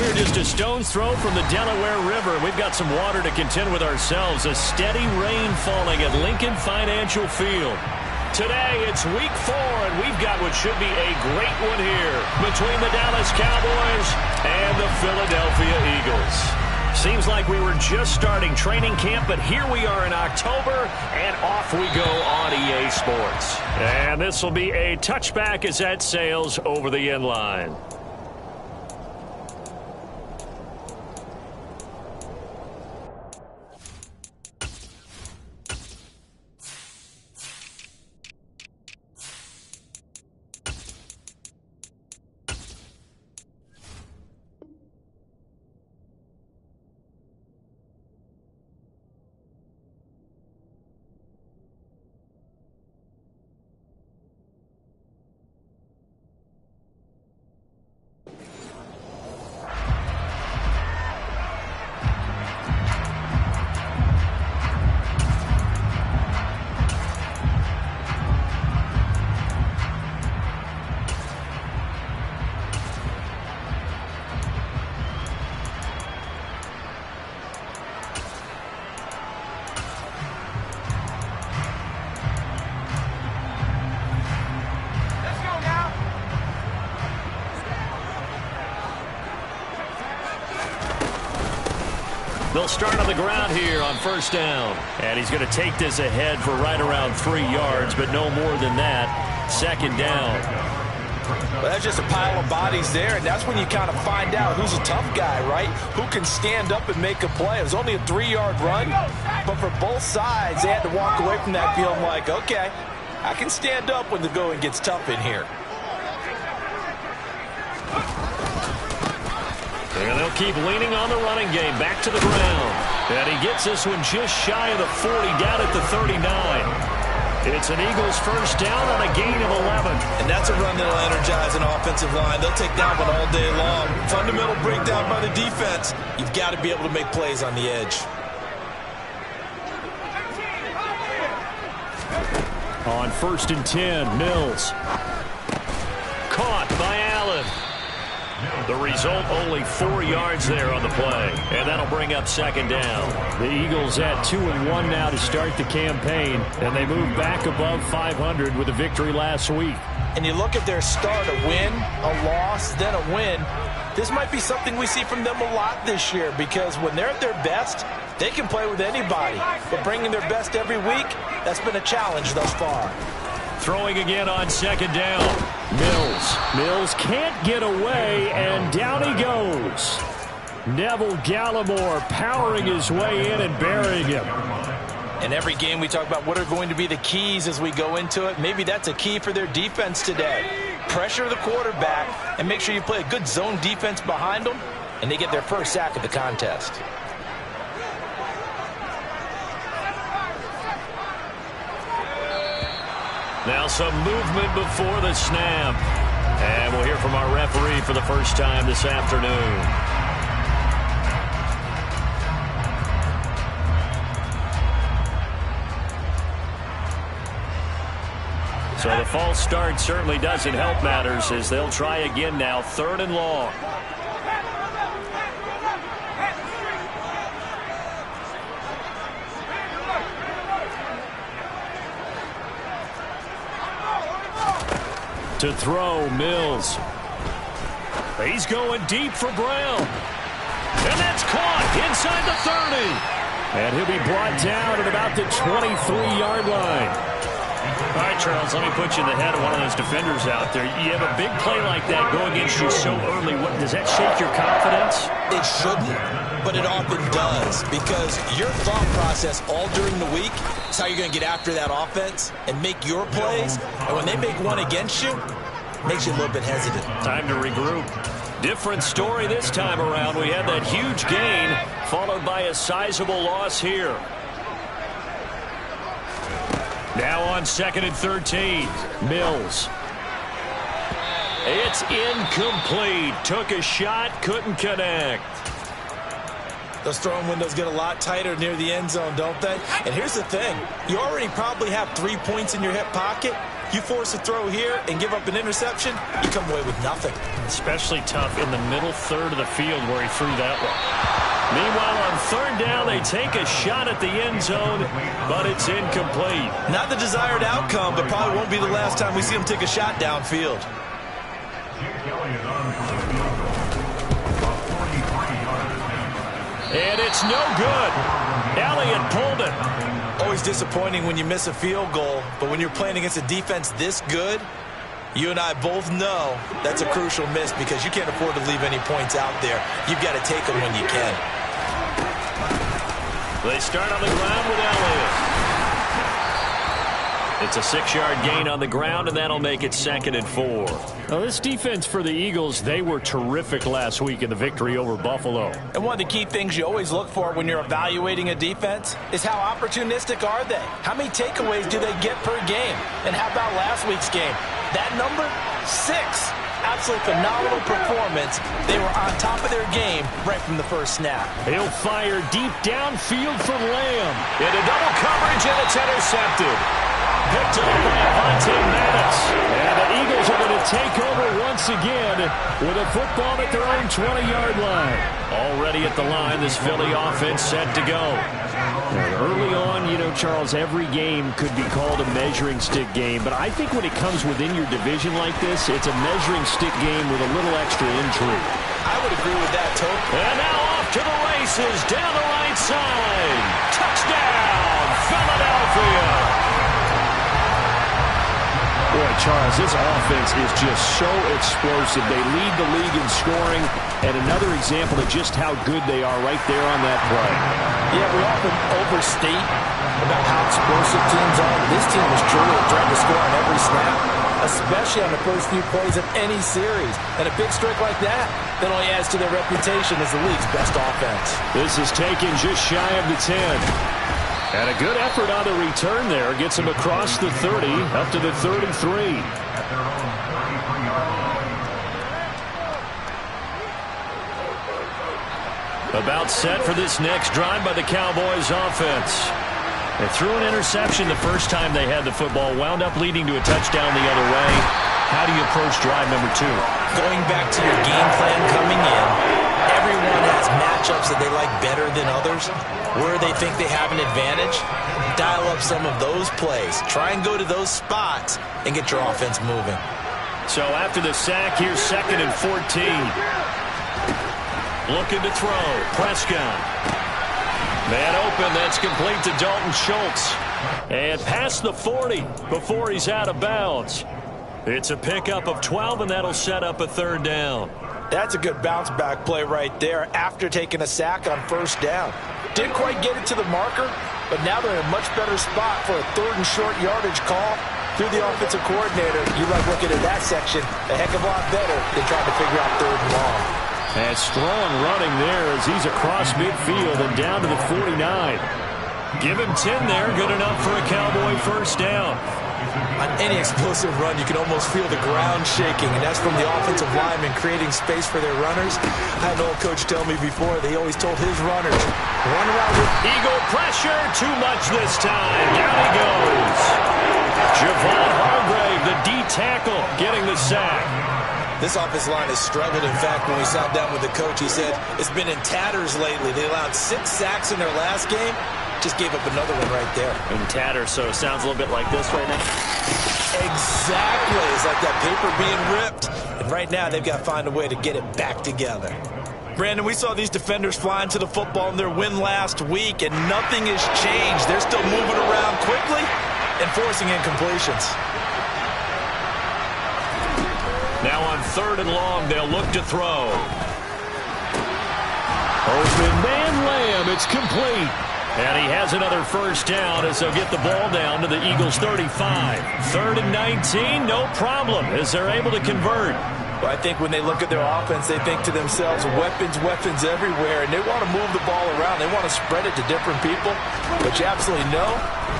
are just a stone's throw from the Delaware River. We've got some water to contend with ourselves. A steady rain falling at Lincoln Financial Field. Today, it's week 4, and we've got what should be a great one here between the Dallas Cowboys and the Philadelphia Eagles. Seems like we were just starting training camp, but here we are in October, and off we go on EA Sports. And this will be a touchback as that sails over the end line. They'll start on the ground here on first down. And he's going to take this ahead for right around 3 yards, but no more than that. Second down. Well, that's just a pile of bodies there, and that's when you kind of find out who's a tough guy, right? Who can stand up and make a play. It was only a 3-yard run, but for both sides, they had to walk away from that feeling like, okay, I can stand up when the going gets tough in here. And they'll keep leaning on the running game. Back to the ground. And he gets this one just shy of the 40, down at the 39. It's an Eagles first down on a gain of 11. And that's a run that'll energize an offensive line. They'll take that one all day long. Fundamental breakdown by the defense. You've got to be able to make plays on the edge. On first and 10, Mills. Caught by Allen. The result, only 4 yards there on the play. And that'll bring up second down. The Eagles at 2-1 now to start the campaign. And they move back above 500 with a victory last week. And you look at their start, a win, a loss, then a win. This might be something we see from them a lot this year, because when they're at their best, they can play with anybody. But bringing their best every week, that's been a challenge thus far. Throwing again on second down. Mills can't get away, and down he goes. Neville Gallimore powering his way in and burying him. In every game we talk about what are going to be the keys as we go into it. Maybe that's a key for their defense today. Pressure the quarterback and make sure you play a good zone defense behind them, and they get their first sack of the contest. Now some movement before the snap. And we'll hear from our referee for the first time this afternoon. So the false start certainly doesn't help matters, as they'll try again now, 3rd and long. To throw, Mills. He's going deep for Brown. And that's caught inside the 30. And he'll be brought down at about the 23-yard line. All right, Charles, let me put you in the head of one of those defenders out there. You have a big play like that going against you so early. Does that shake your confidence? It shouldn't, but it often does, because your thought process all during the week is how you're going to get after that offense and make your plays. And when they make one against you, it makes you a little bit hesitant. Time to regroup. Different story this time around. We had that huge gain followed by a sizable loss here. Now on 2nd and 13, Mills. It's incomplete. Took a shot, couldn't connect. Those throwing windows get a lot tighter near the end zone, don't they? And here's the thing. You already probably have 3 points in your hip pocket. You force a throw here and give up an interception, you come away with nothing. Especially tough in the middle third of the field where he threw that one. Meanwhile, on third down, they take a shot at the end zone, but it's incomplete. Not the desired outcome, but probably won't be the last time we see him take a shot downfield. And it's no good. Elliott pulled it. Always disappointing when you miss a field goal, but when you're playing against a defense this good, you and I both know that's a crucial miss because you can't afford to leave any points out there. You've got to take them when you can. They start on the ground with Elliott. It's a 6-yard gain on the ground, and that'll make it 2nd and 4. Now, this defense for the Eagles, they were terrific last week in the victory over Buffalo. And one of the key things you always look for when you're evaluating a defense is how opportunistic are they? How many takeaways do they get per game? And how about last week's game? That number? 6. Absolutely phenomenal performance. They were on top of their game right from the first snap. He'll fire deep downfield for Lamb. Into double coverage, and it's intercepted. Picked up by Avonte Maddox. And the Eagles are going to take over once again with a football at their own 20-yard line. Already at the line, this Philly offense set to go. And early on, you know, Charles, every game could be called a measuring stick game. But I think when it comes within your division like this, it's a measuring stick game with a little extra intrigue. I would agree with that, Tope. And now off to the races down the right side. Touchdown, Philadelphia. Boy, Charles, this offense is just so explosive. They lead the league in scoring, and another example of just how good they are right there on that play. Yeah, we often overstate about how explosive teams are. This team is truly a threat to score on every snap, especially on the first few plays of any series. And a big streak like that only adds to their reputation as the league's best offense. This is taken just shy of the 10. And a good effort on the return there. Gets him across the 30, up to the 33. About set for this next drive by the Cowboys offense. They threw an interception the first time they had the football, wound up leading to a touchdown the other way. How do you approach drive number 2? Going back to your game plan coming in, everyone has matchups that they like better than others. Where they think they have an advantage, dial up some of those plays. Try and go to those spots and get your offense moving. So after the sack, here's 2nd and 14. Looking to throw. Prescott. Man open. That's complete to Dalton Schultz. And past the 40 before he's out of bounds. It's a pickup of 12, and that'll set up a 3rd down. That's a good bounce back play right there after taking a sack on 1st down. Didn't quite get it to the marker, but now they're in a much better spot for a 3rd and short yardage call through the offensive coordinator. You like looking at that section a heck of a lot better than trying to figure out 3rd and long. And strong running there as he's across midfield and down to the 49. Give him 10 there, good enough for a Cowboy 1st down. On any explosive run, you can almost feel the ground shaking, and that's from the offensive linemen creating space for their runners. I had an old coach tell me before, they always told his runners, run around with Eagle pressure, too much this time. Down he goes. Javon Hargrave, the D tackle, getting the sack. This offensive line has struggled. In fact, when we sat down with the coach, he said it's been in tatters lately. They allowed 6 sacks in their last game. Just gave up another one right there. In tatters, so it sounds a little bit like this right now. Exactly. It's like that paper being ripped. And right now, they've got to find a way to get it back together. Brandon, we saw these defenders flying to the football in their win last week, and nothing has changed. They're still moving around quickly and forcing incompletions. Now on 3rd and long, they'll look to throw. Open man Lamb, it's complete. And he has another 1st down as they'll get the ball down to the Eagles' 35. 3rd and 19, no problem as they're able to convert. Well, I think when they look at their offense, they think to themselves, weapons everywhere, and they want to move the ball around. They want to spread it to different people. But you absolutely know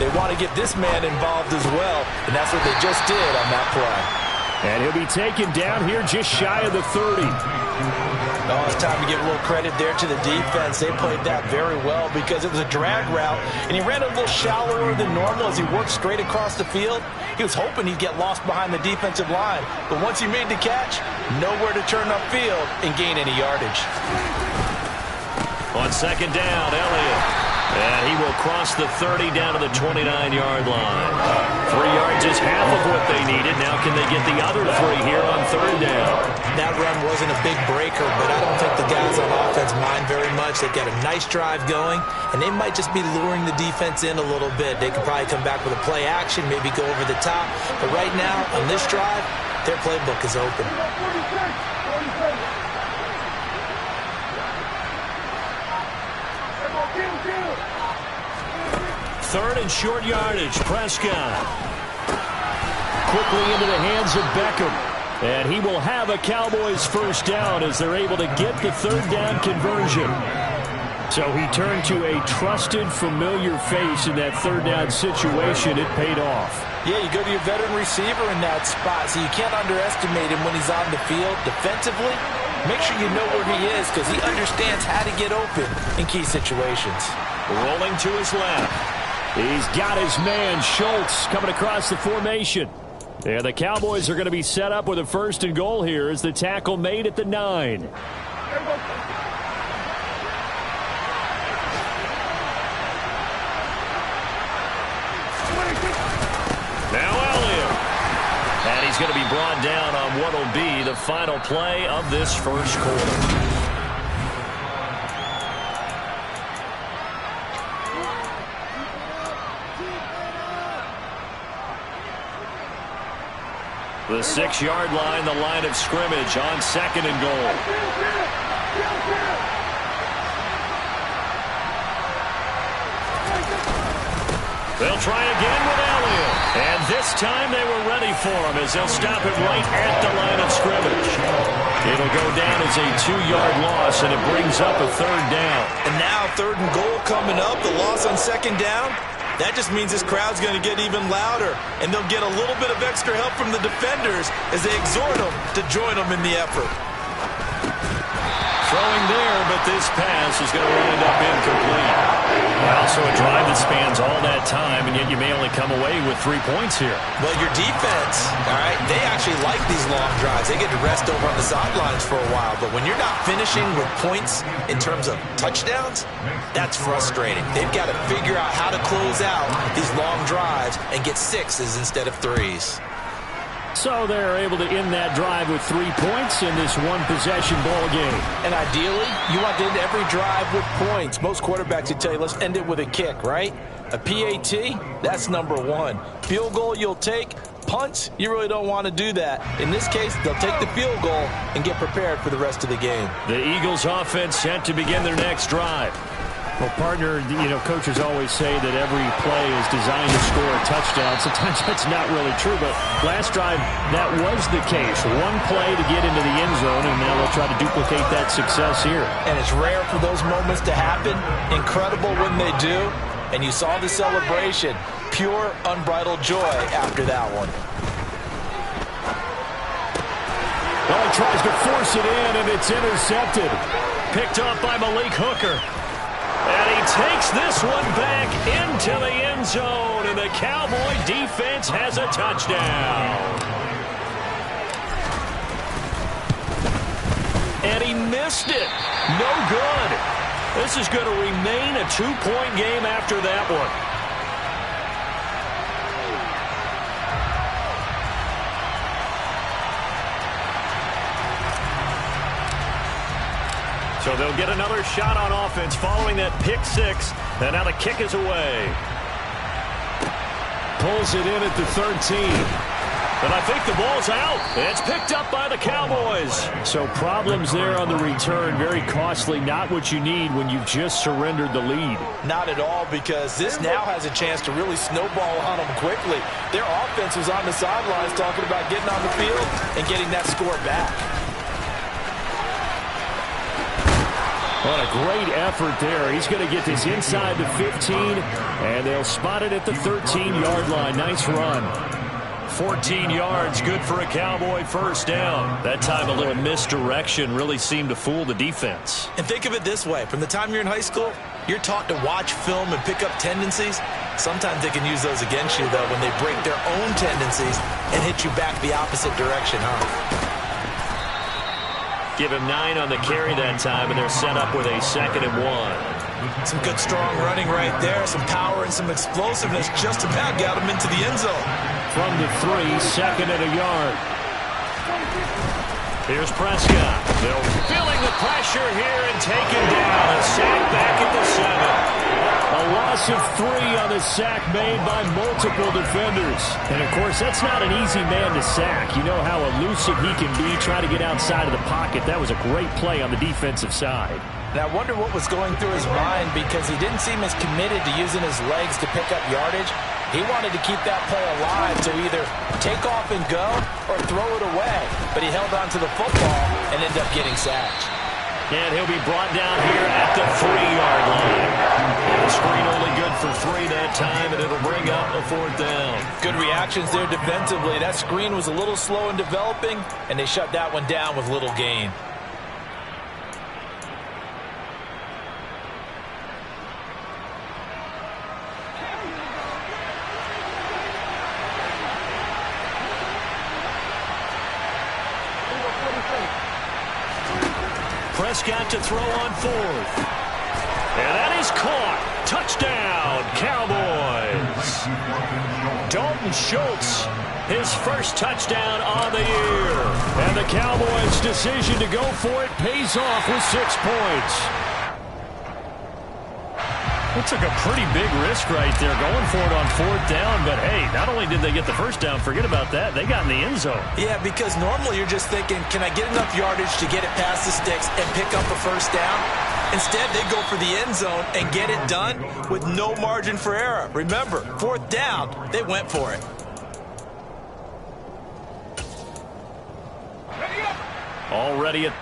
they want to get this man involved as well, and that's what they just did on that play. And he'll be taken down here just shy of the 30. Oh, it's time to give a little credit there to the defense. They played that very well because it was a drag route, and he ran a little shallower than normal as he worked straight across the field. He was hoping he'd get lost behind the defensive line, but once he made the catch, nowhere to turn upfield and gain any yardage. On second down, Elliott. And he will cross the 30 down to the 29-yard line. 3 yards is half of what they needed. Now can they get the other 3 here on third down? That run wasn't a big breaker, but I don't think the guys on offense mind very much. They've got a nice drive going, and they might just be luring the defense in a little bit. They could probably come back with a play action, maybe go over the top. But right now, on this drive, their playbook is open. Third and short yardage. Prescott. Quickly into the hands of Beckham. And he will have a Cowboys first down as they're able to get the third down conversion. So he turned to a trusted, familiar face in that third down situation. It paid off. Yeah, you go to your veteran receiver in that spot, so you can't underestimate him when he's on the field defensively. Make sure you know where he is because he understands how to get open in key situations. Rolling to his left. He's got his man, Schultz, coming across the formation. And the Cowboys are going to be set up with a first and goal here as the tackle made at the 9. Now Elliott. And he's going to be brought down on what will be the final play of this first quarter. The 6-yard line, the line of scrimmage on second and goal. They'll try again with Elliott. And this time they were ready for him as they'll stop it right at the line of scrimmage. It'll go down as a 2-yard loss, and it brings up a third down. And now third and goal coming up, the loss on second down. That just means this crowd's going to get even louder, and they'll get a little bit of extra help from the defenders as they exhort them to join them in the effort. Throwing there, but this pass is going to end up incomplete. Also a drive that spans all that time, and yet you may only come away with 3 points here. Well, your defense, all right, they actually like these long drives. They get to rest over on the sidelines for a while, but when you're not finishing with points in terms of touchdowns, that's frustrating. They've got to figure out how to close out these long drives and get 6s instead of 3s. So they're able to end that drive with 3 points in this one-possession ball game. And ideally, you want to end every drive with points. Most quarterbacks would tell you, let's end it with a kick, right? A PAT, that's number 1. Field goal you'll take. Punts, you really don't want to do that. In this case, they'll take the field goal and get prepared for the rest of the game. The Eagles offense set to begin their next drive. Well, partner, coaches always say that every play is designed to score a touchdown. Sometimes that's not really true, but last drive, that was the case. One play to get into the end zone, and now they'll try to duplicate that success here. And it's rare for those moments to happen. Incredible when they do. And you saw the celebration. Pure, unbridled joy after that one. Well, he tries to force it in, and it's intercepted. Picked up by Malik Hooker. And he takes this one back into the end zone, and the Cowboy defense has a touchdown. And he missed it. No good. This is going to remain a 2-point game after that one. So they'll get another shot on offense following that pick 6. And now the kick is away. Pulls it in at the 13. And I think the ball's out. It's picked up by the Cowboys. So problems there on the return. Very costly. Not what you need when you've just surrendered the lead. Not at all, because this now has a chance to really snowball on them quickly. Their offense was on the sidelines talking about getting on the field and getting that score back. What a great effort there. He's going to get this inside the 15, and they'll spot it at the 13-yard line. Nice run. 14 yards, good for a Cowboy first down. That time a little misdirection really seemed to fool the defense. And think of it this way. From the time you're in high school, you're taught to watch film and pick up tendencies. Sometimes they can use those against you, though, when they break their own tendencies and hit you back the opposite direction, huh? Give him 9 on the carry that time, and they're set up with a 2nd and 1. Some good, strong running right there. Some power and some explosiveness just about got him into the end zone. From the 3, 2nd and a yard. Here's Prescott. They're feeling the pressure here and taken down. A sack back at the 7. A loss of 3 on the sack made by multiple defenders. And, of course, that's not an easy man to sack. You know how elusive he can be, trying to get outside of the pocket. That was a great play on the defensive side. And I wonder what was going through his mind, because he didn't seem as committed to using his legs to pick up yardage. He wanted to keep that play alive to either take off and go or throw it away. But he held on to the football and ended up getting sacked. And he'll be brought down here at the 3-yard line. And the screen only good for 3 that time, and it'll bring up a 4th down. Good reactions there defensively. That screen was a little slow in developing, and they shut that one down with little gain. Prescott to throw on 4th. And that is caught. Touchdown, Cowboys. Dalton Schultz, his first touchdown on the year. And the Cowboys' decision to go for it pays off with 6 points. It took a pretty big risk right there going for it on 4th down, but hey, not only did they get the first down, forget about that, they got in the end zone. Yeah, because normally you're just thinking, can I get enough yardage to get it past the sticks and pick up a first down? Instead, they go for the end zone and get it done with no margin for error. Remember, 4th down, they went for it. Already at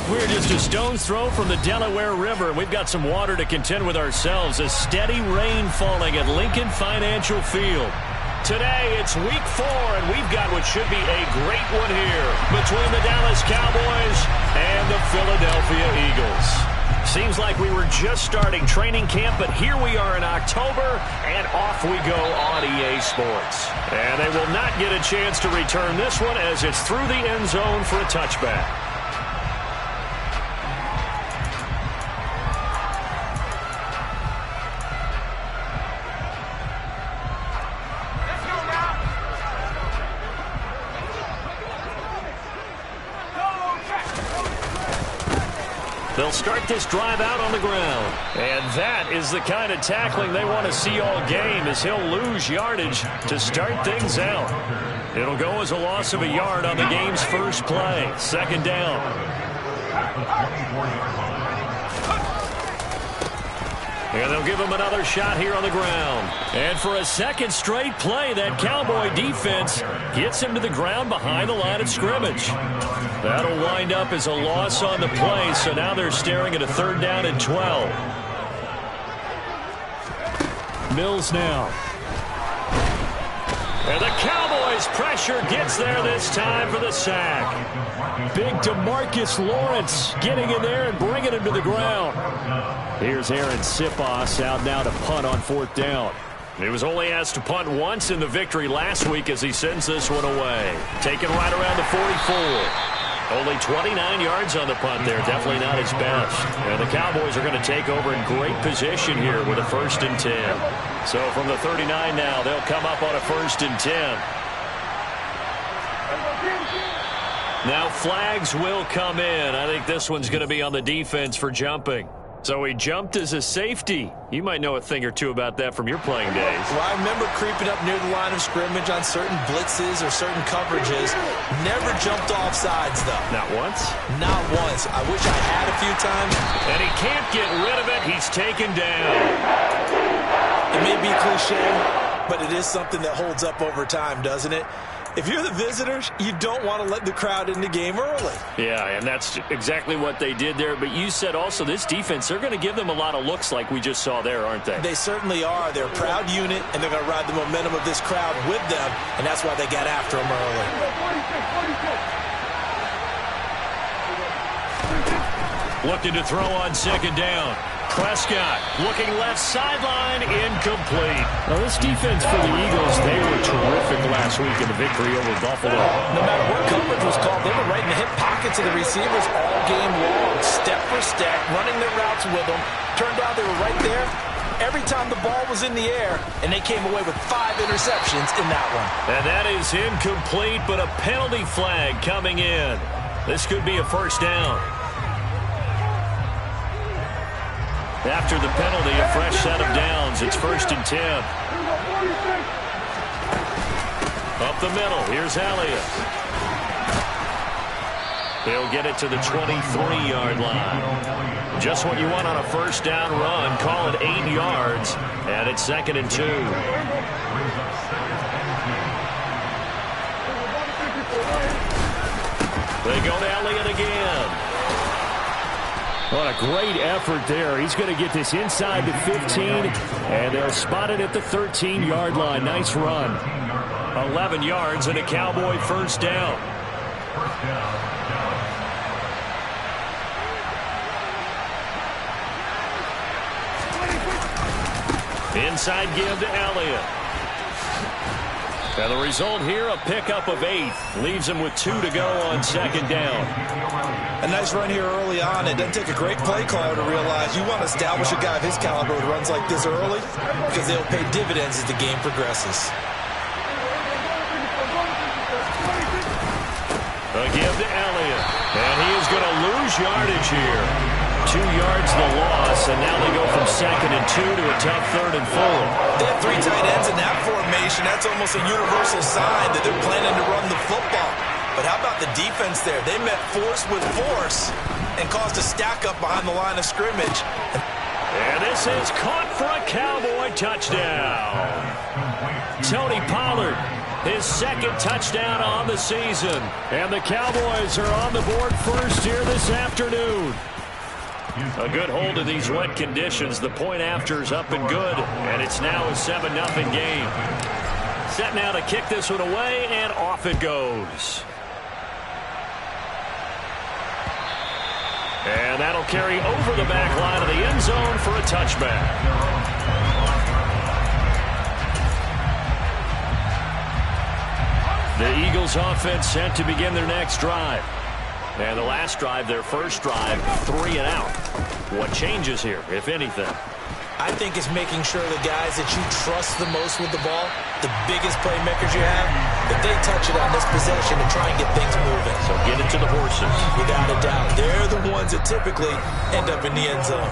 We're just a stone's throw from the Delaware River. We've got some water to contend with ourselves. A steady rain falling at Lincoln Financial Field. Today, it's week 4, and we've got what should be a great one here between the Dallas Cowboys and the Philadelphia Eagles. Seems like we were just starting training camp, but here we are in October, and off we go on EA Sports. And they will not get a chance to return this one as it's through the end zone for a touchback. They'll start this drive out on the ground. And that is the kind of tackling they want to see all game, as he'll lose yardage to start things out. It'll go as a loss of a yard on the game's first play. Second down. And they'll give him another shot here on the ground. And for a second straight play, that Cowboy defense gets him to the ground behind the line of scrimmage. That'll wind up as a loss on the play, so now they're staring at a third down and 12. Mills now. And the Cowboys' pressure gets there this time for the sack. Big DeMarcus Lawrence getting in there and bringing him to the ground. Here's Aaron Sipos out now to punt on fourth down. He was only asked to punt once in the victory last week as he sends this one away. Taken right around the 44. Only 29 yards on the punt there. Definitely not his best. And the Cowboys are going to take over in great position here with a 1st and 10. So from the 39 now, they'll come up on a 1st and 10. Now flags will come in. I think this one's going to be on the defense for jumping. So he jumped as a safety. You might know a thing or two about that from your playing days. Well, I remember creeping up near the line of scrimmage on certain blitzes or certain coverages. Never jumped off sides, though. Not once? Not once. I wish I had a few times. And he can't get rid of it. He's taken down. It may be cliche, but it is something that holds up over time, doesn't it? If you're the visitors, you don't want to let the crowd in the game early. Yeah, and that's exactly what they did there. But you said also this defense, they're going to give them a lot of looks like we just saw there, aren't they? They certainly are. They're a proud unit, and they're going to ride the momentum of this crowd with them, and that's why they got after them early. Looking to throw on second down. Prescott looking left sideline, incomplete. Now this defense for the Eagles, they were terrific last week in the victory over Buffalo. No matter what coverage was called, they were right in the hip pockets of the receivers all game long, step for step, running their routes with them. Turned out they were right there every time the ball was in the air, and they came away with 5 interceptions in that one. And that is incomplete, but a penalty flag coming in. This could be a first down. After the penalty, a fresh set of downs. It's 1st and 10. Up the middle. Here's Elliott. He'll get it to the 23-yard line. Just what you want on a first down run. Call it 8 yards. And it's 2nd and 2. They go to Elliott again. What a great effort there. He's going to get this inside the 15, and they'll spot it at the 13-yard line. Nice run. 11 yards and a Cowboy first down. Inside give to Elliott. And the result here, a pickup of 8. Leaves him with 2 to go on second down. A nice run here early on. It doesn't take a great play caller to realize you want to establish a guy of his caliber who runs like this early because they'll pay dividends as the game progresses. A give to Elliott. And he is going to lose yardage here. 2 yards the loss, and now they go from 2nd and 2 to a tough 3rd and 4. They have 3 tight ends in that formation. That's almost a universal sign that they're planning to run the football. But how about the defense there? They met force with force and caused a stack up behind the line of scrimmage. And this is caught for a Cowboy touchdown. Tony Pollard, his 2nd touchdown on the season. And the Cowboys are on the board first here this afternoon. A good hold of these wet conditions. The point after is up and good, and it's now a 7-0 game. Set now to kick this one away, and off it goes. And that'll carry over the back line of the end zone for a touchback. The Eagles offense set to begin their next drive. And the last drive, their first drive, 3 and out. What changes here, if anything? I think it's making sure the guys that you trust the most with the ball, the biggest playmakers you have, that they touch it on this possession to try and get things moving. So get it to the horses. Without a doubt. They're the ones that typically end up in the end zone.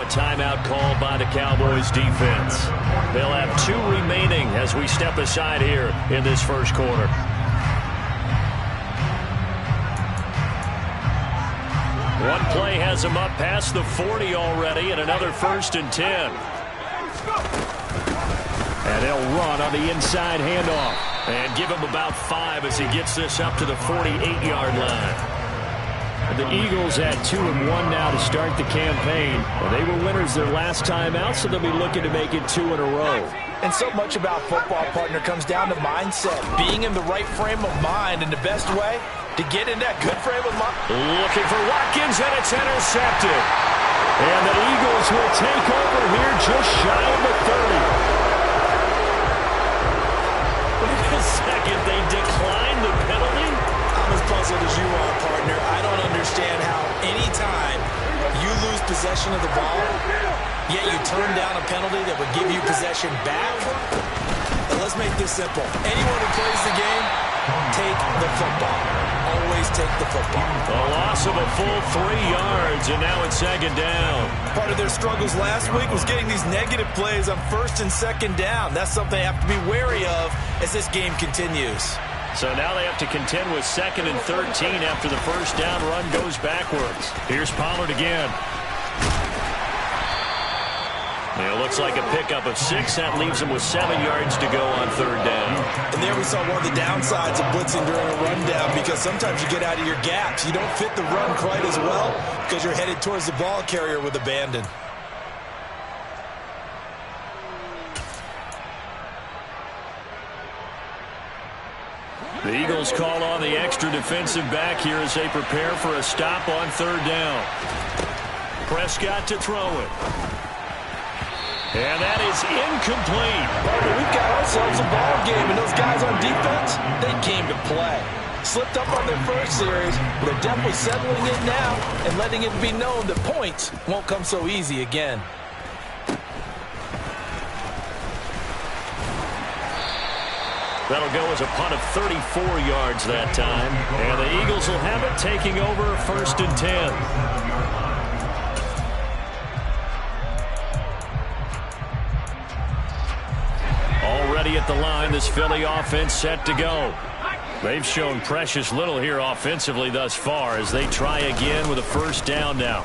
Timeout called by the Cowboys defense. They'll have 2 remaining as we step aside here in this first quarter. One play has them up past the 40 already, and another 1st and 10. And they'll run on the inside handoff and give him about 5 as he gets this up to the 48-yard line. The Eagles had 2 and 1 now to start the campaign. Well, they were winners their last time out, so they'll be looking to make it 2 in a row. And so much about football, partner, comes down to mindset. Being in the right frame of mind, and the best way to get in that good frame of mind. Looking for Watkins, and it's intercepted. And the Eagles will take over here just shy of the 30. Wait a second, they declined the penalty? I'm as puzzled as you are, partner. I don't understand how any time you lose possession of the ball, yet you turn down a penalty that would give you possession back. But let's make this simple. Anyone who plays the game, take the football. Always take the football. A loss of a full 3 yards, and now it's 2nd down. Part of their struggles last week was getting these negative plays on 1st and 2nd down. That's something they have to be wary of as this game continues. So now they have to contend with 2nd and 13 after the first down run goes backwards. Here's Pollard again. It looks like a pickup of 6. That leaves them with 7 yards to go on 3rd down. And there we saw one of the downsides of blitzing during a rundown, because sometimes you get out of your gaps. You don't fit the run quite as well because you're headed towards the ball carrier with abandon. The Eagles call on the extra defensive back here as they prepare for a stop on 3rd down. Prescott to throw it. And that is incomplete. Partner, we've got ourselves a ball game, and those guys on defense, they came to play. Slipped up on their first series, but they're definitely settling in now and letting it be known that points won't come so easy again. That'll go as a punt of 34 yards that time. And the Eagles will have it, taking over 1st and 10. Already at the line, this Philly offense set to go. They've shown precious little here offensively thus far as they try again with a 1st down now.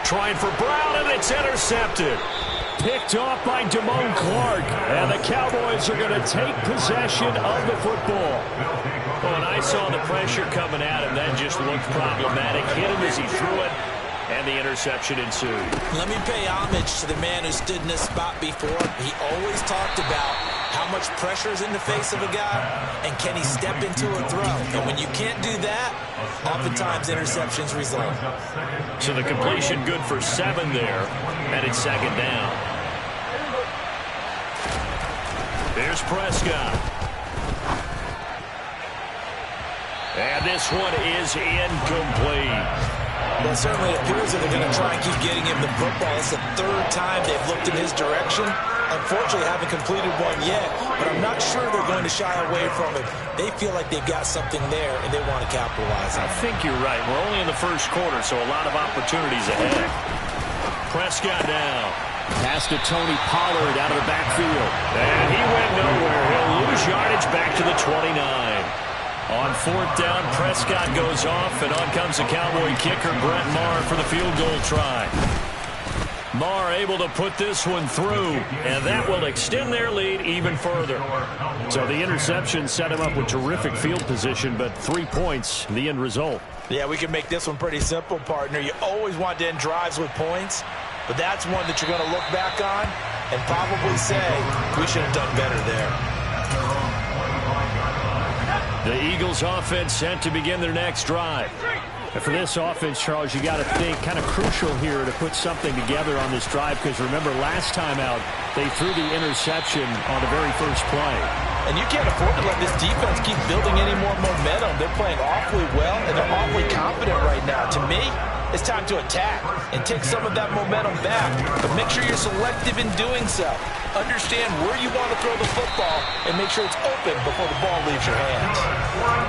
Trying for Brown, and it's intercepted. Picked off by Damone Clark, and the Cowboys are going to take possession of the football. Well, when I saw the pressure coming at him, that just looked problematic. Hit him as he threw it, and the interception ensued. Let me pay homage to the man who stood in this spot before. He always talked about how much pressure is in the face of a guy, and can he step into a throw. And when you can't do that, oftentimes interceptions result. So the completion good for 7 there, and it's 2nd down. There's Prescott. And this one is incomplete. Well, certainly it appears that they're going to try and keep getting him the football. It's the 3rd time they've looked in his direction, unfortunately haven't completed one yet, but I'm not sure they're going to shy away from it. They feel like they've got something there, and they want to capitalize on it. I think you're right. We're only in the first quarter, so a lot of opportunities ahead. Prescott down. Pass to Tony Pollard out of the backfield. And he went nowhere. He'll lose yardage back to the 29. On fourth down, Prescott goes off, and on comes the Cowboy kicker, Brett Maher, for the field goal try. Maher able to put this one through, and that will extend their lead even further. So the interception set him up with terrific field position, but 3 points, the end result. Yeah, we can make this one pretty simple, partner. You always want to end drives with points, but that's one that you're going to look back on and probably say, we should have done better there. The Eagles offense sent to begin their next drive. And for this offense, Charles, you got to think kind of crucial here to put something together on this drive, because remember last time out they threw the interception on the very first play. And you can't afford to let this defense keep building any more momentum. They're playing awfully well, and they're awfully confident right now. To me, it's time to attack and take some of that momentum back, but make sure you're selective in doing so. Understand where you want to throw the football and make sure it's open before the ball leaves your hands.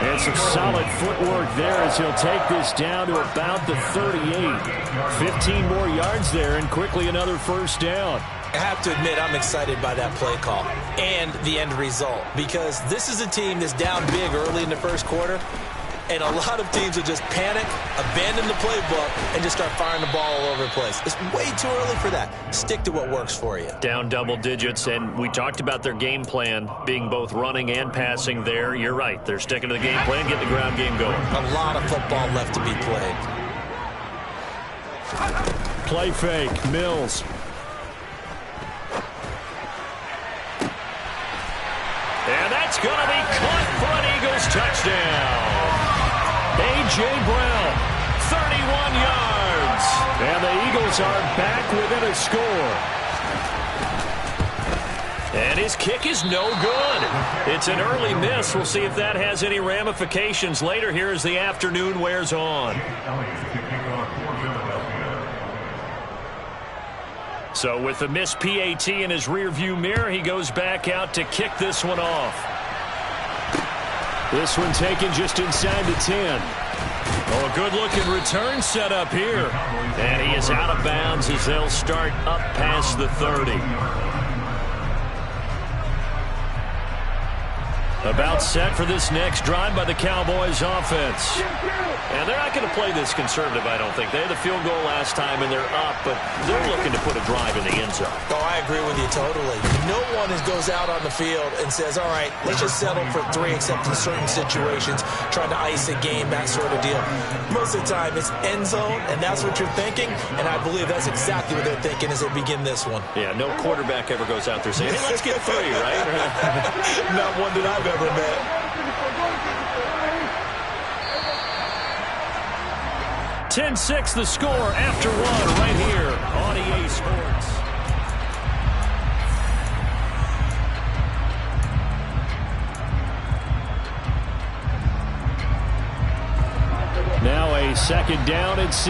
And some solid footwork there as he'll take this down to about the 38. 15 more yards there, and quickly another first down. I have to admit, I'm excited by that play call and the end result, because this is a team that's down big early in the first quarter, and a lot of teams will just panic, abandon the playbook, and just start firing the ball all over the place. It's way too early for that. Stick to what works for you. Down double digits, and we talked about their game plan being both running and passing there. You're right. They're sticking to the game plan, getting the ground game going. A lot of football left to be played. Play fake, Mills. And that's going to be caught for an Eagles touchdown. A.J. Brown, 31 yards. And the Eagles are back within a score. And his kick is no good. It's an early miss. We'll see if that has any ramifications later here as the afternoon wears on. So with the missed PAT in his rearview mirror, he goes back out to kick this one off. This one taken just inside the 10. Oh, a good-looking return set up here. And he is out of bounds as they'll start up past the 30. About set for this next drive by the Cowboys offense. And they're not going to play this conservative, I don't think. They had the field goal last time, and they're up, but they're looking to put a drive in the end zone. Oh, I agree with you totally. No one goes out on the field and says, all right, let's just settle for 3, except in certain situations, trying to ice a game, that sort of deal. Most of the time, it's end zone, and that's what you're thinking, and I believe that's exactly what they're thinking as they begin this one. Yeah, no quarterback ever goes out there saying, hey, let's get 3, right? Not one that I've ever met. 10-6 the score after 1 right here on EA Sports. Now a second down and 6.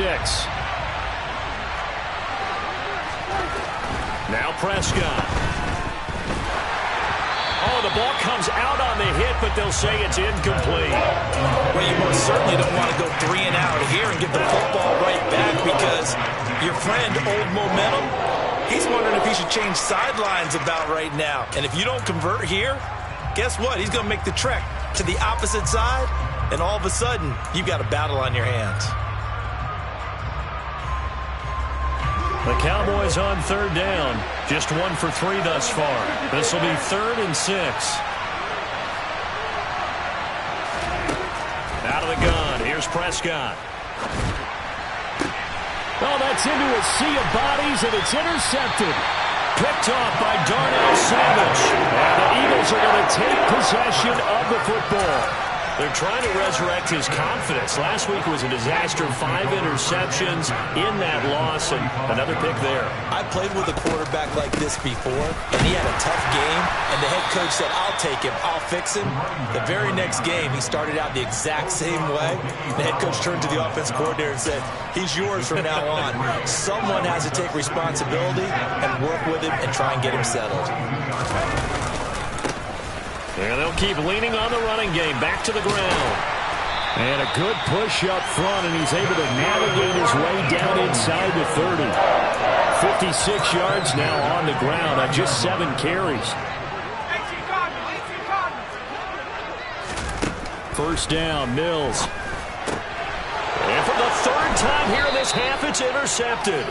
Now Prescott. Oh, the ball comes out on the hit, but they'll say it's incomplete. Well, you most certainly don't want to go 3 and out here and get the football right back, because your friend, Old Momentum, he's wondering if he should change sidelines about right now. And if you don't convert here, guess what? He's going to make the trek to the opposite side, and all of a sudden, you've got a battle on your hands. The Cowboys on third down. Just 1 for 3 thus far. This will be 3rd and 6. Out of the gun. Here's Prescott. Oh, that's into a sea of bodies, and it's intercepted. Picked off by Darnell Savage. And the Eagles are going to take possession of the football. They're trying to resurrect his confidence. Last week was a disaster. 5 interceptions in that loss, and another pick there. I played with a quarterback like this before, and he had a tough game, and the head coach said, I'll take him, I'll fix him. The very next game, he started out the exact same way. The head coach turned to the offense coordinator and said, he's yours from now on. Someone has to take responsibility and work with him and try and get him settled. And they'll keep leaning on the running game. Back to the ground. And a good push up front, and he's able to navigate his way down inside the 30. 56 yards now on the ground on just 7 carries. First down, Mills. And for the 3rd time here in this half, it's intercepted.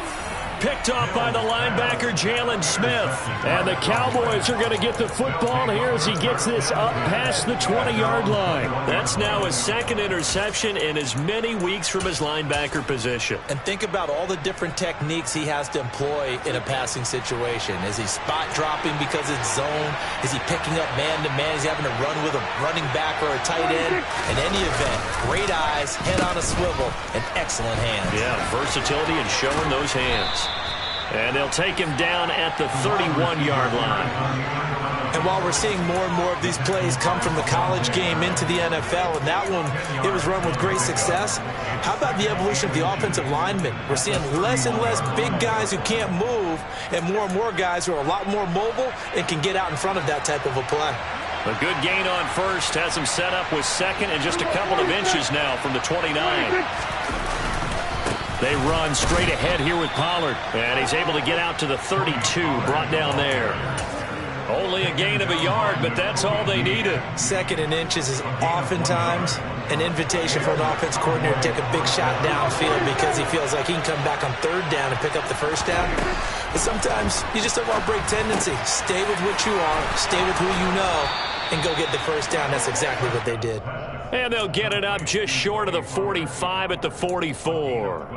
Picked off by the linebacker, Jalen Smith. And the Cowboys are going to get the football here as he gets this up past the 20-yard line. That's now his 2nd interception in as many weeks from his linebacker position. And think about all the different techniques he has to employ in a passing situation. Is he spot dropping because it's zone? Is he picking up man-to-man? Is he having to run with a running back or a tight end? In any event, great eyes, head on a swivel, and excellent hands. Yeah, versatility and showing those hands. And they'll take him down at the 31-yard line. And while we're seeing more and more of these plays come from the college game into the NFL, and that one, it was run with great success, how about the evolution of the offensive linemen? We're seeing less and less big guys who can't move and more guys who are a lot more mobile and can get out in front of that type of a play. A good gain on first has him set up with 2nd and just a couple of inches now from the 29. They run straight ahead here with Pollard. And he's able to get out to the 32, brought down there. Only a gain of a yard, but that's all they needed. 2nd and inches is oftentimes an invitation for an offense coordinator to take a big shot downfield because he feels like he can come back on 3rd down and pick up the 1st down. But sometimes you just don't want to break tendency. Stay with what you are, stay with who you know, and go get the 1st down. That's exactly what they did. And they'll get it up just short of the 45 at the 44.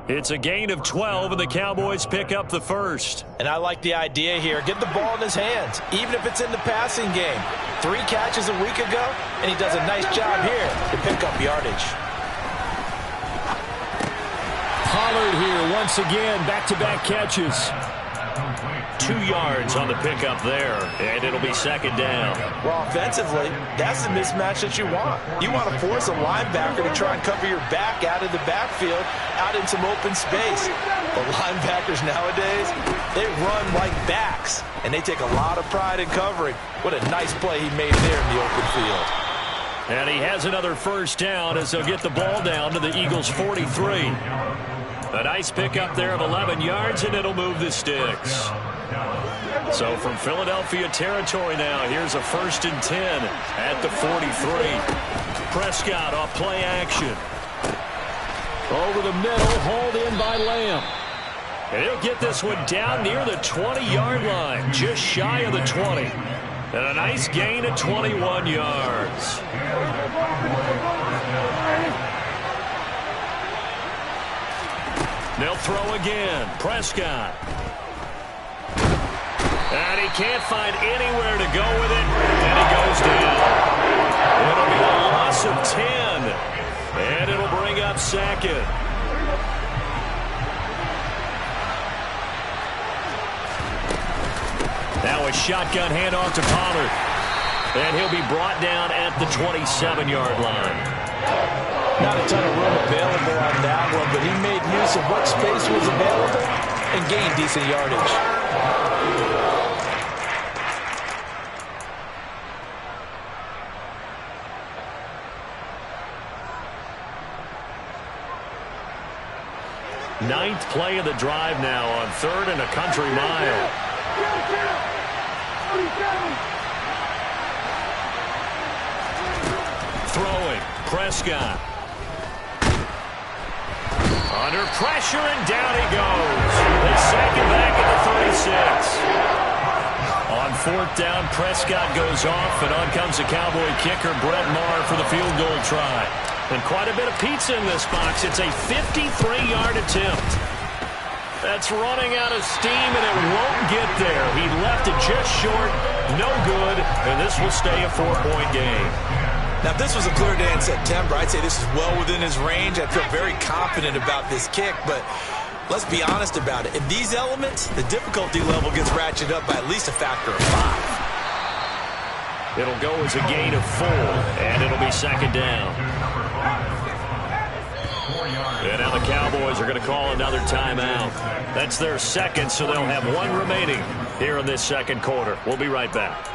It's a gain of 12, and the Cowboys pick up the 1st. And I like the idea here. Get the ball in his hands, even if it's in the passing game. 3 catches a week ago, and he does a nice job here to pick up yardage. Pollard here once again, back-to-back catches. 2 yards on the pickup there, and it'll be 2nd down. Well, offensively, that's the mismatch that you want. You want to force a linebacker to try and cover your back out of the backfield, out in some open space. The linebackers nowadays, they run like backs, and they take a lot of pride in covering. What a nice play he made there in the open field. And he has another 1st down as they'll get the ball down to the Eagles' 43. A nice pickup there of 11 yards, and it'll move the sticks. So from Philadelphia territory now, here's a 1st and 10 at the 43. Prescott off play action. Over the middle, hauled in by Lamb. And he'll get this one down near the 20-yard line, just shy of the 20. And a nice gain of 21 yards. They'll throw again. Prescott. And he can't find anywhere to go with it, and he goes down. It'll be a loss of 10, and it'll bring up 2nd. Now a shotgun handoff to Pollard, and he'll be brought down at the 27-yard line. Not a ton of room available on that one, but he made use of what space was available and gained decent yardage. Ninth play of the drive now on 3rd and a country mile. Throwing, Prescott. Under pressure, and down he goes. They sack him back at the 36. On 4th down, Prescott goes off, and on comes the Cowboy kicker, Brett Maher, for the field goal try. And quite a bit of pizza in this box. It's a 53-yard attempt. That's running out of steam, and it won't get there. He left it just short, no good, and this will stay a 4-point game. Now, if this was a clear day in September, I'd say this is well within his range. I feel very confident about this kick, but let's be honest about it. In these elements, the difficulty level gets ratcheted up by at least a factor of 5. It'll go as a gain of 4, and it'll be second down. And now the Cowboys are going to call another timeout. That's their second, so they'll have 1 remaining here in this second quarter. We'll be right back.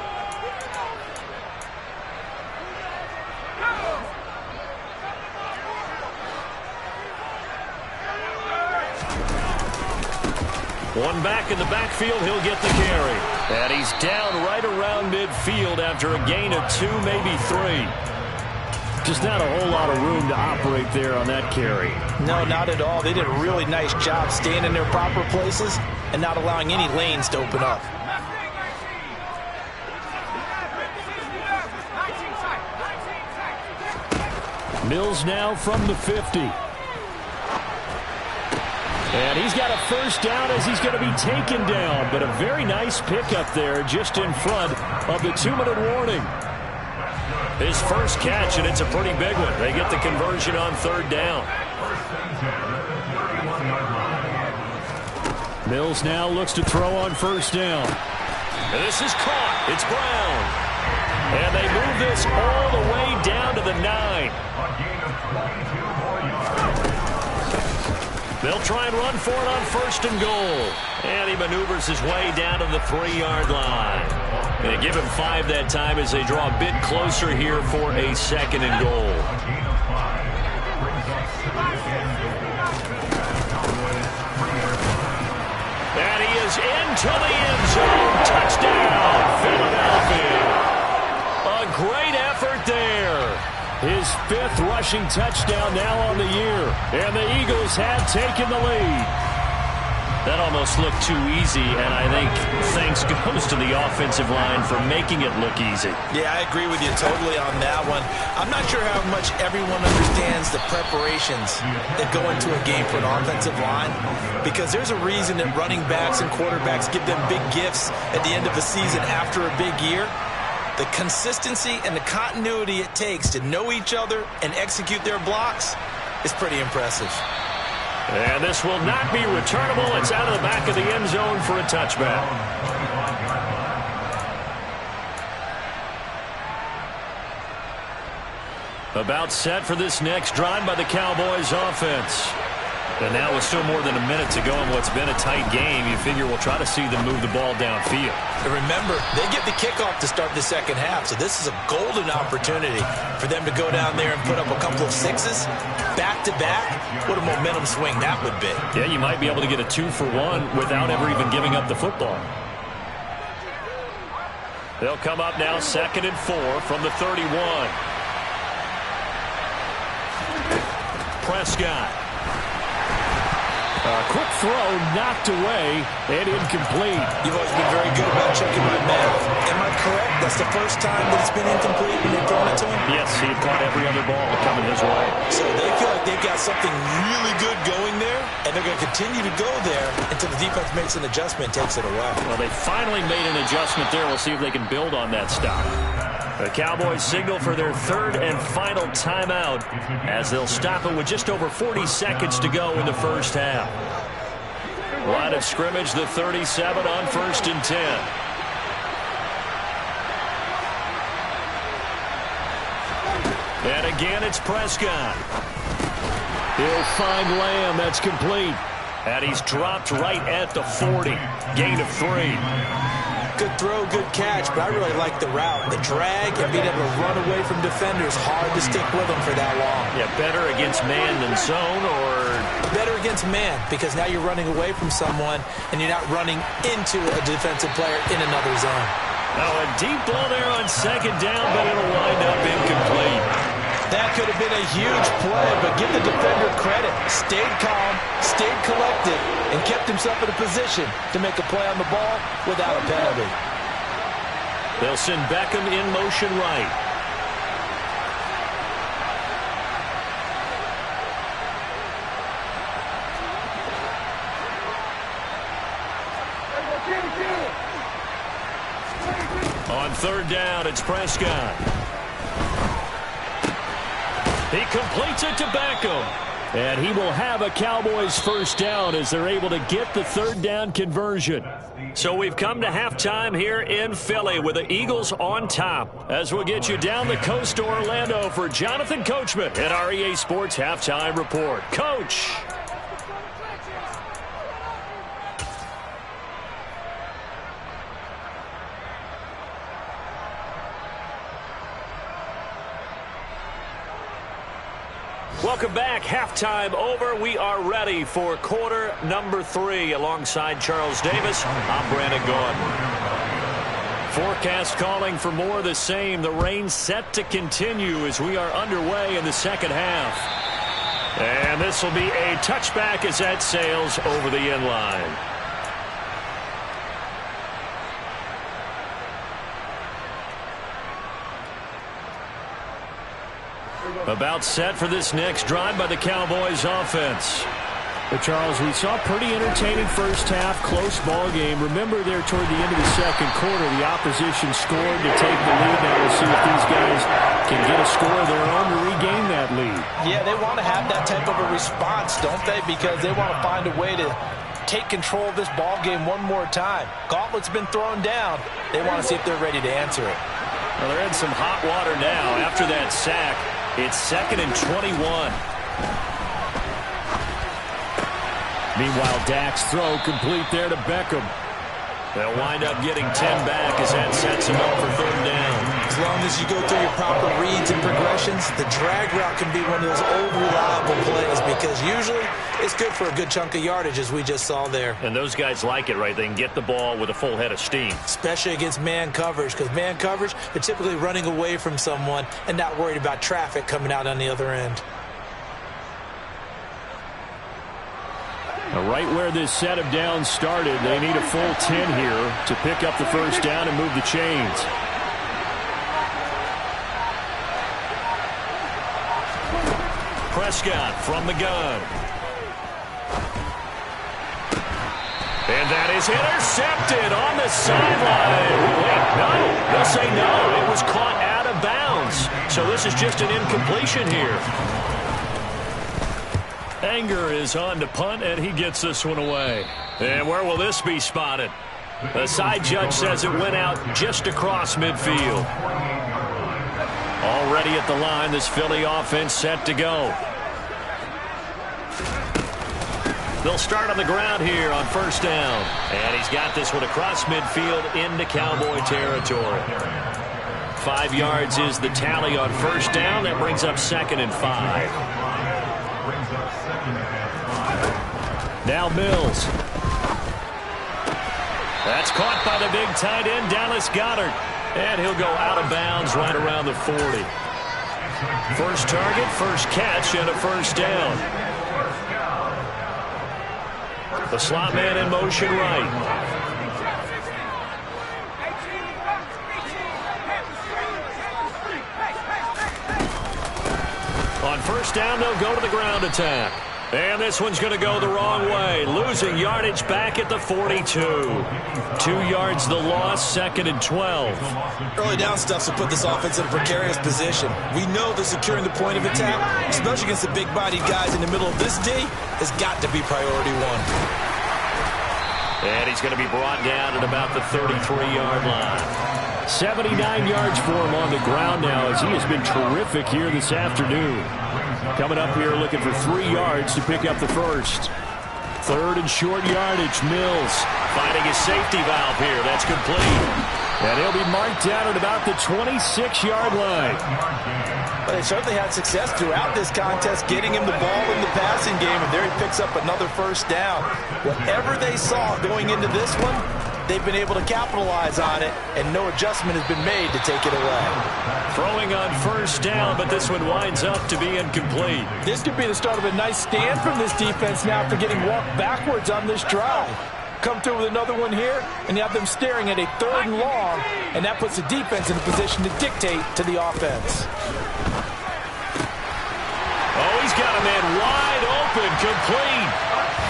One back in the backfield, he'll get the carry. And he's down right around midfield after a gain of 2, maybe 3. Just not a whole lot of room to operate there on that carry. No, not at all. They did a really nice job staying in their proper places and not allowing any lanes to open up. Mills now from the 50. And he's got a first down as he's going to be taken down. But a very nice pickup there just in front of the 2-minute warning. His first catch, and it's a pretty big one. They get the conversion on third down. Mills now looks to throw on first down. And this is caught. It's Brown. And they move this all the way down to the 9. They'll try and run for it on first and goal. And he maneuvers his way down to the 3-yard line. They give him 5 that time as they draw a bit closer here for a second and goal. And he is into the end zone. Touchdown, Philadelphia. A great effort there. His 5th rushing touchdown now on the year. And the Eagles have taken the lead. That almost looked too easy, and I think thanks goes to the offensive line for making it look easy. Yeah, I agree with you totally on that one. I'm not sure how much everyone understands the preparations that go into a game for an offensive line, because there's a reason that running backs and quarterbacks give them big gifts at the end of a season after a big year. The consistency and the continuity it takes to know each other and execute their blocks is pretty impressive. And this will not be returnable. It's out of the back of the end zone for a touchback. About set for this next drive by the Cowboys offense. And now with still more than a minute to go in what's been a tight game, you figure we'll try to see them move the ball downfield. And remember, they get the kickoff to start the second half, so this is a golden opportunity for them to go down there and put up a couple of 6s back-to-back. What a momentum swing that would be. Yeah, you might be able to get a 2-for-1 without ever even giving up the football. They'll come up now 2nd and 4 from the 31. Prescott. Quick throw, knocked away, and incomplete. You've always been very good about checking my math. Am I correct? That's the first time that it's been incomplete when they've thrown it to him? Yes, he had caught every other ball coming his way. So they feel like they've got something really good going there, and they're going to continue to go there until the defense makes an adjustment and takes it away. Well, they finally made an adjustment there. We'll see if they can build on that stop. The Cowboys signal for their 3rd and final timeout as they'll stop it with just over 40 seconds to go in the first half. Line of scrimmage, the 37 on 1st and 10. And again, it's Prescott. He'll find Lamb. That's complete. And he's dropped right at the 40. Gain of 3. Good throw, good catch, but I really like the route. The drag and being able to run away from defenders, hard to stick with them for that long. Yeah, better against man than zone, or? Better against man, because now you're running away from someone and you're not running into a defensive player in another zone. Now a deep ball there on 2nd down, but it'll wind up incomplete. That could have been a huge play, but give the defender credit. Stayed calm, stayed collected, and kept himself in a position to make a play on the ball without a penalty. They'll send Beckham in motion right. On 3rd down, it's Prescott. He completes it to Beckham. And he will have a Cowboys first down as they're able to get the third down conversion. So we've come to halftime here in Philly with the Eagles on top. As we'll get you down the coast to Orlando for Jonathan Coachman at our EA Sports Halftime Report. Coach. Welcome back. Halftime over. We are ready for quarter number 3. Alongside Charles Davis, I'm Brandon Gaudin. Forecast calling for more of the same. The rain set to continue as we are underway in the second half. And this will be a touchback as that sails over the end line. About set for this next drive by the Cowboys offense. But Charles, we saw a pretty entertaining first half, close ball game. Remember there toward the end of the second quarter, the opposition scored to take the lead. Now we'll see if these guys can get a score of their own to regain that lead. Yeah, they want to have that type of a response, don't they? Because they want to find a way to take control of this ball game one more time. Gauntlet's been thrown down. They want to see if they're ready to answer it. Well, they're in some hot water now after that sack. It's 2nd and 21. Meanwhile, Dak's throw complete there to Beckham. They'll wind up getting 10 back as that sets them up for third down. As long as you go through your proper reads and progressions, the drag route can be one of those old reliable plays because usually it's good for a good chunk of yardage as we just saw there. And those guys like it, right? They can get the ball with a full head of steam. Especially against man coverage because man coverage, they're typically running away from someone and not worried about traffic coming out on the other end. Right where this set of downs started, they need a full 10 here to pick up the first down and move the chains. Prescott from the gun. And that is intercepted on the sideline. Wait, no. They'll say no. It was caught out of bounds. So this is just an incompletion here. Anger is on to punt, and he gets this one away. And where will this be spotted? The side judge says it went out just across midfield. Already at the line, this Philly offense set to go. They'll start on the ground here on first down. And he's got this one across midfield into Cowboy territory. 5 yards is the tally on first down. That brings up 2nd and 5. Now Mills. That's caught by the big tight end, Dallas Goedert. And he'll go out of bounds right around the 40. First target, first catch, and a first down. The slot man in motion right. On first down, they'll go to the ground attack. And this one's going to go the wrong way. Losing yardage back at the 42. 2 yards the loss, 2nd and 12. Early down stuff to put this offense in a precarious position. We know that securing the point of attack, especially against the big-bodied guys in the middle of this D, has got to be priority one. And he's going to be brought down at about the 33-yard line. 79 yards for him on the ground now as he has been terrific here this afternoon. Coming up here looking for 3 yards to pick up the first. 3rd and short yardage. Mills finding his safety valve here. That's complete. And he'll be marked down at about the 26-yard line. Well, they certainly had success throughout this contest getting him the ball in the passing game, and there he picks up another first down. Whatever they saw going into this one, they've been able to capitalize on it, and no adjustment has been made to take it away. Throwing on first down, but this one winds up to be incomplete. This could be the start of a nice stand from this defense now after getting walked backwards on this drive. Come through with another one here, and you have them staring at a 3rd and long, and that puts the defense in a position to dictate to the offense. Oh, he's got a man wide open, complete.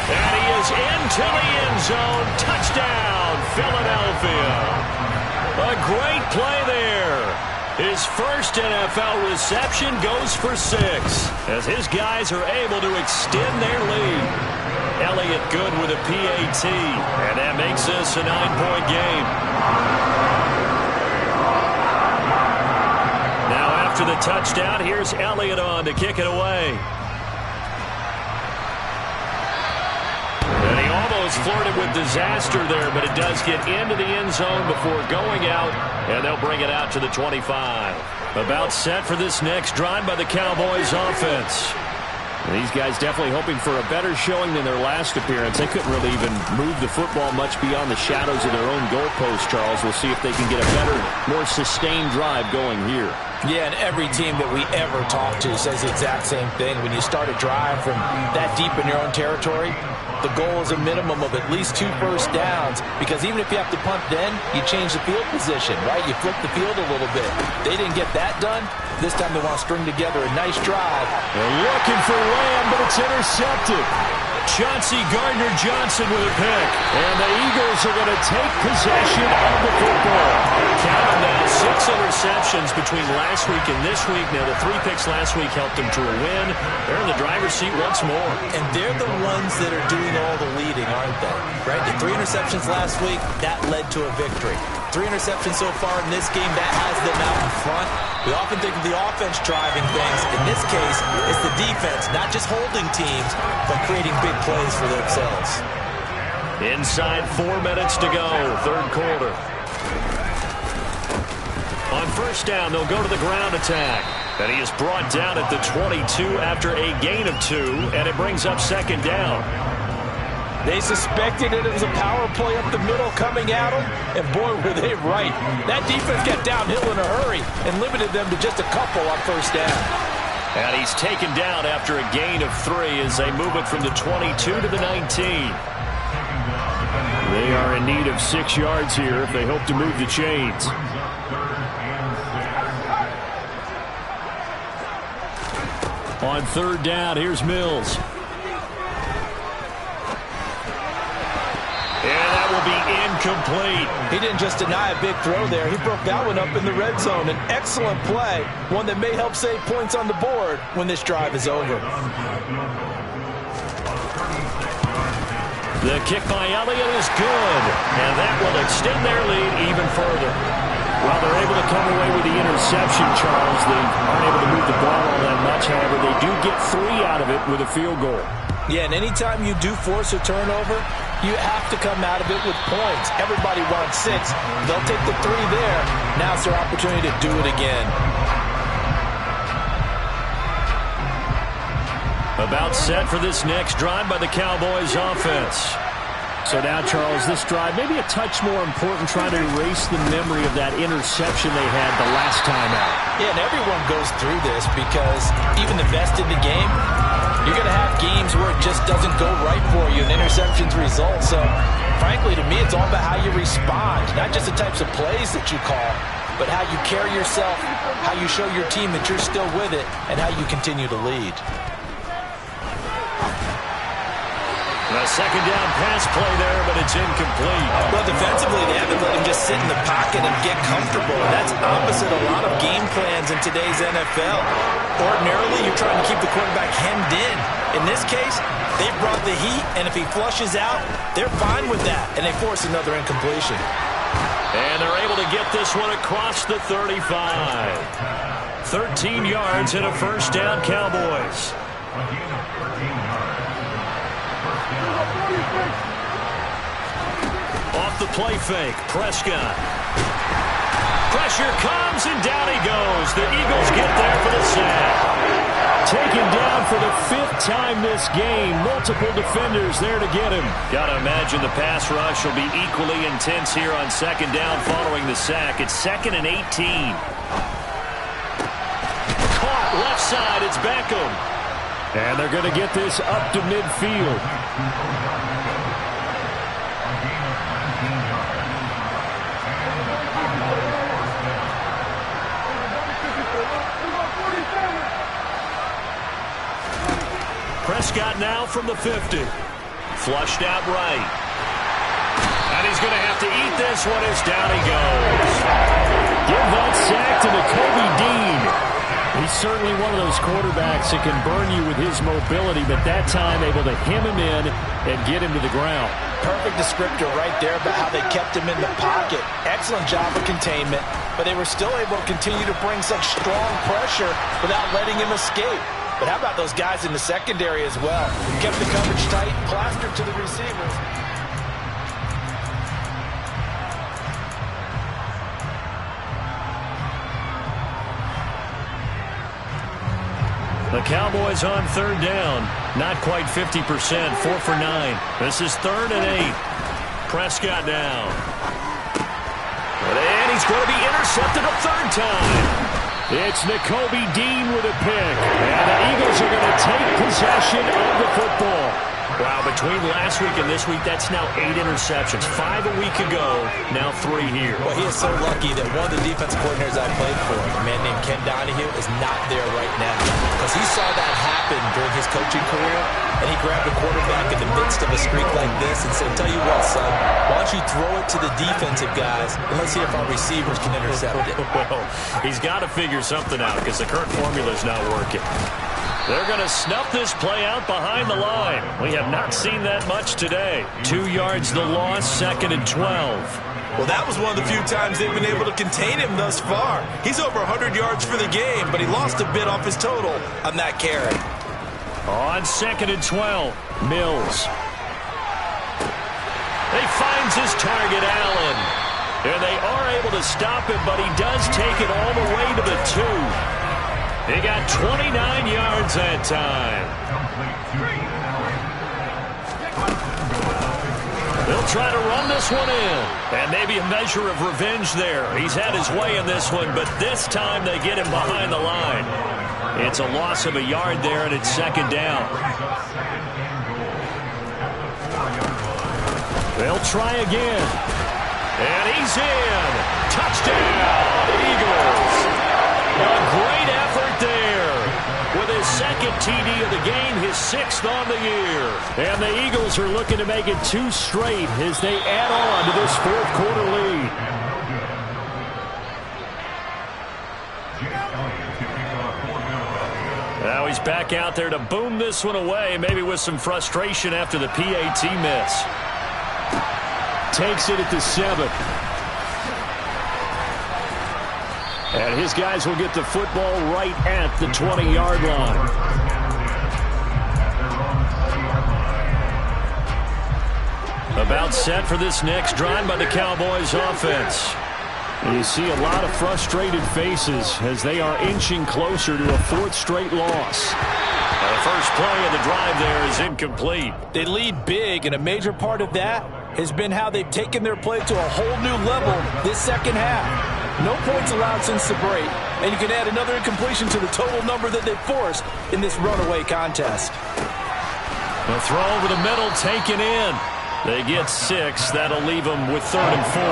And he is into the end zone. Touchdown, Philadelphia. A great play there. His first NFL reception goes for 6 as his guys are able to extend their lead. Elliott good with a PAT, and that makes this a 9-point game. Now after the touchdown, here's Elliott on to kick it away. And he almost flirted with disaster there, but it does get into the end zone before going out, and they'll bring it out to the 25. About set for this next drive by the Cowboys offense. These guys definitely hoping for a better showing than their last appearance. They couldn't really even move the football much beyond the shadows of their own goalpost, Charles. We'll see if they can get a better, more sustained drive going here. Yeah, and every team that we ever talk to says the exact same thing. When you start a drive from that deep in your own territory, the goal is a minimum of at least 2 first downs, because even if you have to punt then, you change the field position, right? You flip the field a little bit. They didn't get that done. This time they want to string together a nice drive. They're looking for Lamb, but it's intercepted. Chauncey Gardner-Johnson with a pick. And the Eagles are going to take possession of the football. Count them now, 6 interceptions between last week and this week. Now, the 3 picks last week helped them to a win. They're in the driver's seat once more. And they're the ones that are doing all the leading, aren't they? Right? The 3 interceptions last week, that led to a victory. 3 interceptions so far in this game, that has them out in front. We often think of the offense driving things. In this case, it's the defense, not just holding teams, but creating big plays for themselves. Inside 4 minutes to go, third quarter. On first down, they'll go to the ground attack. And he is brought down at the 22 after a gain of 2, and it brings up second down. They suspected it was a power play up the middle coming at them, and boy, were they right. That defense got downhill in a hurry and limited them to just a couple on first down. And he's taken down after a gain of 3 as they move it from the 22 to the 19. They are in need of 6 yards here if they hope to move the chains. On third down, here's Mills. And that will be incomplete. He didn't just deny a big throw there. He broke that one up in the red zone. An excellent play, one that may help save points on the board when this drive is over. The kick by Elliott is good, and that will extend their lead even further. While they're able to come away with the interception, Charles, they aren't able to move the ball all that much. However, they do get 3 out of it with a field goal. Yeah, and anytime you do force a turnover, you have to come out of it with points. Everybody wants 6. They'll take the 3 there. Now it's their opportunity to do it again. About set for this next drive by the Cowboys offense. So now, Charles, this drive maybe a touch more important, trying to erase the memory of that interception they had the last time out. Yeah, and everyone goes through this because even the best in the game, you're going to have games where it just doesn't go right for you and interceptions result. So, frankly, to me, it's all about how you respond, not just the types of plays that you call, but how you carry yourself, how you show your team that you're still with it, and how you continue to lead. A second down pass play there, but it's incomplete. Well, defensively, they haven't let him just sit in the pocket and get comfortable. That's opposite a lot of game plans in today's NFL. Ordinarily, you're trying to keep the quarterback hemmed in. In this case, they brought the heat, and if he flushes out, they're fine with that, and they force another incompletion. And they're able to get this one across the 35. 13 yards and a first down, Cowboys. Off the play fake, Prescott. Pressure comes, and down he goes. The Eagles get there for the sack. Taken down for the 5th time this game. Multiple defenders there to get him. Got to imagine the pass rush will be equally intense here on second down following the sack. It's 2nd and 18. Caught left side, it's Beckham. And they're going to get this up to midfield. Prescott now from the 50. Flushed out right. And he's going to have to eat this one as down he goes. give that sack to Nakobe Dean. He's certainly one of those quarterbacks that can burn you with his mobility, but that time able to hem him in and get him to the ground. Perfect descriptor right there about how they kept him in the pocket. Excellent job of containment, but they were still able to continue to bring such strong pressure without letting him escape. But how about those guys in the secondary as well? Kept the coverage tight, plastered to the receivers. The Cowboys on third down. Not quite 50%, 4 for 9. This is 3rd and 8. Prescott down. And he's going to be intercepted a third time. It's Nakobe Dean with a pick. And the Eagles are going to take possession of the football. Wow, between last week and this week, that's now 8 interceptions. 5 a week ago, now 3 here. Well, he is so lucky that one of the defensive coordinators I played for, a man named Ken Donahue, is not there right now. Because he saw that happen during his coaching career, and he grabbed a quarterback in the midst of a streak like this and said, tell you what, son, why don't you throw it to the defensive guys, and let's see if our receivers can intercept it. Well, he's got to figure something out because the current formula is not working. They're going to snuff this play out behind the line. We have not seen that much today. 2 yards the loss, 2nd and 12. Well, that was one of the few times they've been able to contain him thus far. He's over 100 yards for the game, but he lost a bit off his total on that carry. On 2nd and 12, Mills. He finds his target, Allen. And they are able to stop him, but he does take it all the way to the 2. He got 29 yards that time. They'll try to run this one in. And maybe a measure of revenge there. He's had his way in this one, but this time they get him behind the line. It's a loss of a yard there, and it's 2nd down. They'll try again. And he's in. Touchdown, Eagles. A great effort there. With his 2nd TD of the game, his 6th on the year. And the Eagles are looking to make it 2 straight as they add on to this 4th quarter lead. Now he's back out there to boom this one away, maybe with some frustration after the PAT miss. Takes it at the 7. And his guys will get the football right at the 20-yard line. About set for this next drive by the Cowboys offense. And you see a lot of frustrated faces as they are inching closer to a 4th straight loss. And the first play of the drive there is incomplete. They lead big, and a major part of that has been how they've taken their play to a whole new level this second half. No points allowed since the break, and you can add another incompletion to the total number that they forced in this runaway contest. The throw over the middle taken in. They get 6. That'll leave them with 3rd and 4.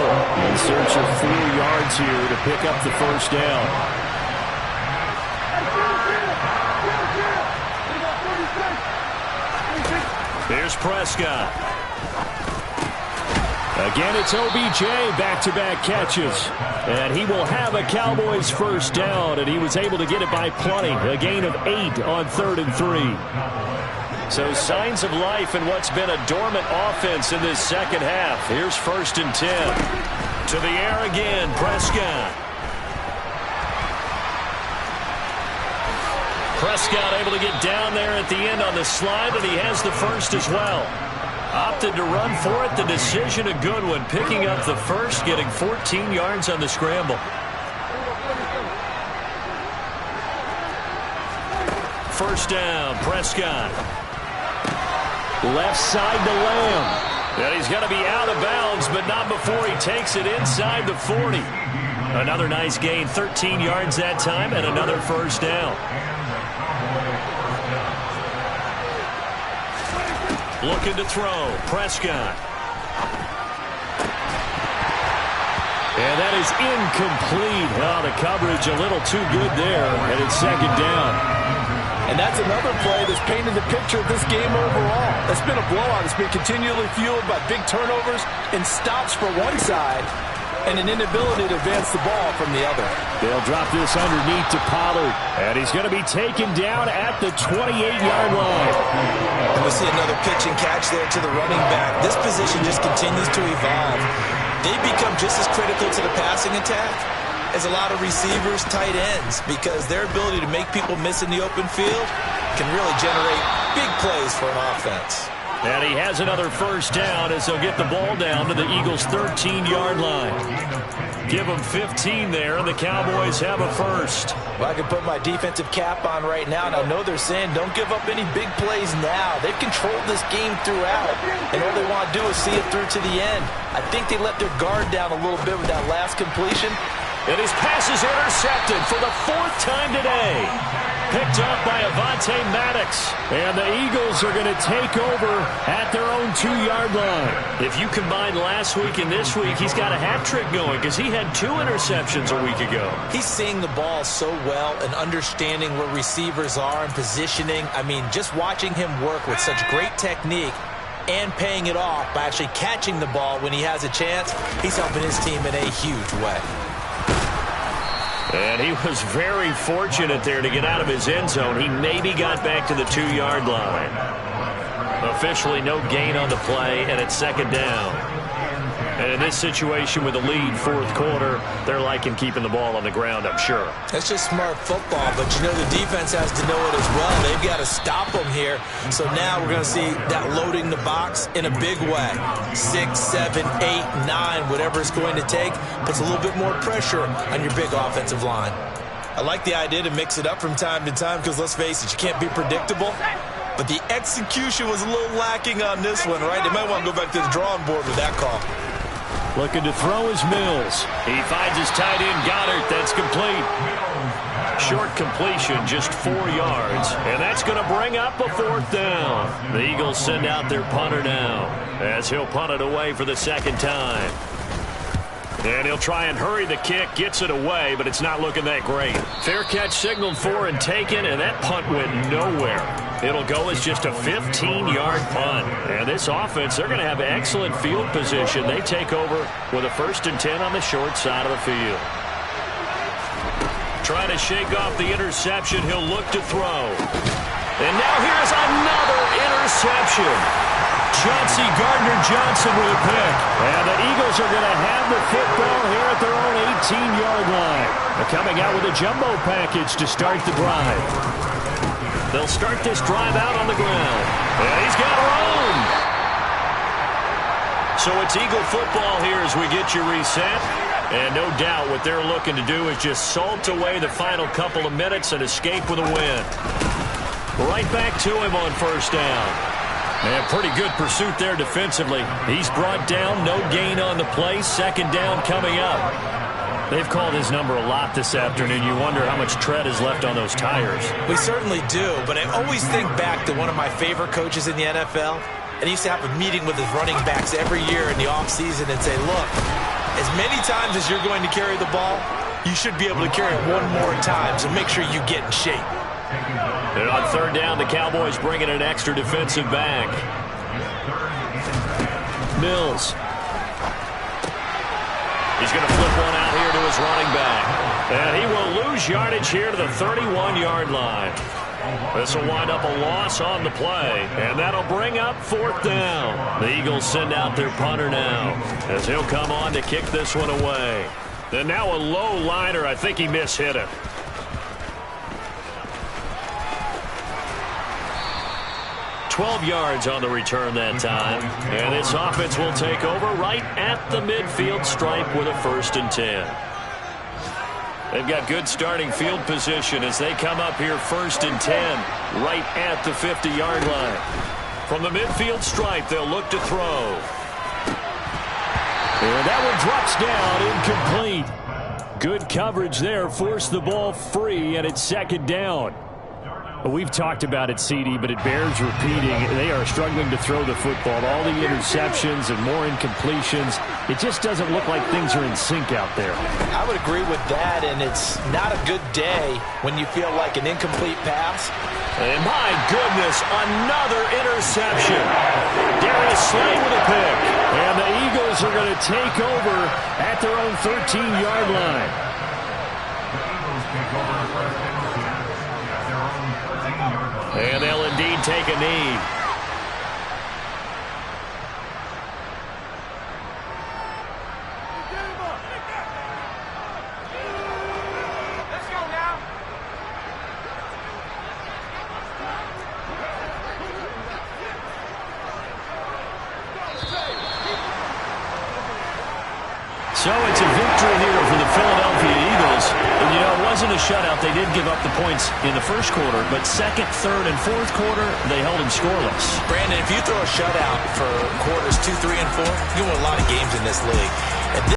In search of 4 yards here to pick up the first down. Here's Prescott. Again, it's OBJ, back-to-back catches. And he will have a Cowboys first down, and he was able to get it by plenty. A gain of 8 on 3rd and 3. So signs of life in what's been a dormant offense in this second half. Here's 1st and 10. To the air again, Prescott. Prescott able to get down there at the end on the slide, and he has the first as well. Opted to run for it. The decision a good one. Picking up the first, getting 14 yards on the scramble. First down, Prescott. Left side to Lamb. And he's going to be out of bounds, but not before he takes it inside the 40. Another nice gain, 13 yards that time, and another first down. Looking to throw, Prescott. And that is incomplete. Oh, the coverage a little too good there, and it's 2nd down. And that's another play that's painted the picture of this game overall. It's been a blowout. It's been continually fueled by big turnovers and stops for one side and an inability to advance the ball from the other. They'll drop this underneath to Pollard, and he's going to be taken down at the 28-yard line. And we see another pitch and catch there to the running back. This position just continues to evolve. They become just as critical to the passing attack as a lot of receivers, tight ends, because their ability to make people miss in the open field can really generate big plays for an offense. And he has another first down as they'll get the ball down to the Eagles' 13-yard line. Give them 15 there, and the Cowboys have a first. Well, I can put my defensive cap on right now, and I know they're saying don't give up any big plays now. They've controlled this game throughout, and all they want to do is see it through to the end. I think they let their guard down a little bit with that last completion. And his pass is intercepted for the 4th time today. Picked up by Avonte Maddox. And the Eagles are going to take over at their own 2-yard line. If you combine last week and this week, he's got a hat trick going because he had 2 interceptions a week ago. He's seeing the ball so well and understanding where receivers are and positioning. I mean, just watching him work with such great technique and paying it off by actually catching the ball when he has a chance, he's helping his team in a huge way. And he was very fortunate there to get out of his end zone. He maybe got back to the 2-yard line. Officially no gain on the play, and it's 2nd down. And in this situation with a lead, 4th quarter, they're liking keeping the ball on the ground, I'm sure. That's just smart football, but you know the defense has to know it as well. They've got to stop them here. So now we're going to see that loading the box in a big way. 6, 7, 8, 9, whatever it's going to take, puts a little bit more pressure on your big offensive line. I like the idea to mix it up from time to time because, let's face it, you can't be predictable. But the execution was a little lacking on this one, right? They might want to go back to the drawing board with that call. Looking to throw is Mills. He finds his tight end, Goddard. That's complete. Short completion, just 4 yards. And that's going to bring up a 4th down. The Eagles send out their punter now as he'll punt it away for the 2nd time. And he'll try and hurry the kick, gets it away, but it's not looking that great. Fair catch signaled for and taken, and that punt went nowhere. It'll go as just a 15-yard punt. And this offense, they're going to have excellent field position. They take over with a 1st and 10 on the short side of the field. Trying to shake off the interception, he'll look to throw. And now here's another interception. Chauncey Gardner-Johnson with a pick. And the Eagles are going to have the football here at their own 18-yard line. They're coming out with a jumbo package to start the drive. They'll start this drive out on the ground. And he's got room. So it's Eagle football here as we get you reset. And no doubt what they're looking to do is just salt away the final couple of minutes and escape with a win. Right back to him on 1st down. And pretty good pursuit there defensively. He's brought down, no gain on the play. 2nd down coming up. They've called his number a lot this afternoon. You wonder how much tread is left on those tires. We certainly do, but I always think back to one of my favorite coaches in the NFL. And he used to have a meeting with his running backs every year in the offseason and say, look, as many times as you're going to carry the ball, you should be able to carry it one more time, so make sure you get in shape. And on 3rd down, the Cowboys bring in an extra defensive back. Mills. He's going to flip one out here to his running back. And he will lose yardage here to the 31-yard line. This will wind up a loss on the play. And that'll bring up 4th down. The Eagles send out their punter now as he'll come on to kick this one away. And now a low liner. I think he mishit it. 12 yards on the return that time. And this offense will take over right at the midfield stripe with a 1st and 10. They've got good starting field position as they come up here 1st and 10 right at the 50-yard line. From the midfield stripe, they'll look to throw. And that one drops down incomplete. Good coverage there, forced the ball free, and it's 2nd down. We've talked about it, CD, but it bears repeating. They are struggling to throw the football. All the interceptions and more incompletions. It just doesn't look like things are in sync out there. I would agree with that, and it's not a good day when you feel like an incomplete pass. And my goodness, another interception. Darius Slay with a pick. And the Eagles are going to take over at their own 13-yard line. And they'll indeed take a knee. So it's a victory here for the Philadelphia Eagles. And, you know, it wasn't a shutout. They did give up the points in the first quarter, but second, third, and fourth quarter, they held them scoreless. Brandon, if you throw a shutout for quarters 2, 3, and 4, you win a lot of games in this league.